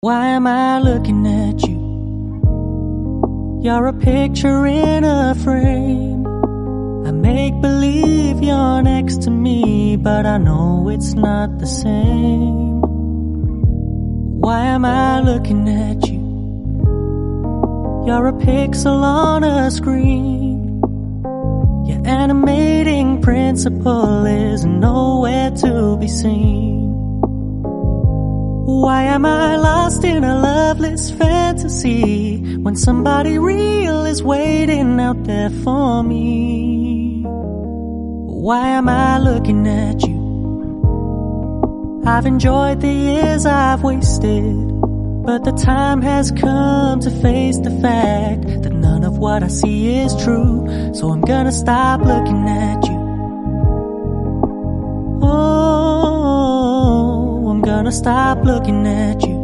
Why am I looking at you? You're a picture in a frame. I make believe you're next to me, but I know it's not the same. Why am I looking at you? You're a pixel on a screen. Your animating principle is nowhere to be seen. Why am I lost in a loveless fantasy when somebody real is waiting out there for me? Why am I looking at you? I've enjoyed the years I've wasted, but the time has come to face the fact that none of what I see is true. So I'm gonna stop looking at you. Oh, I'm gonna stop looking at you.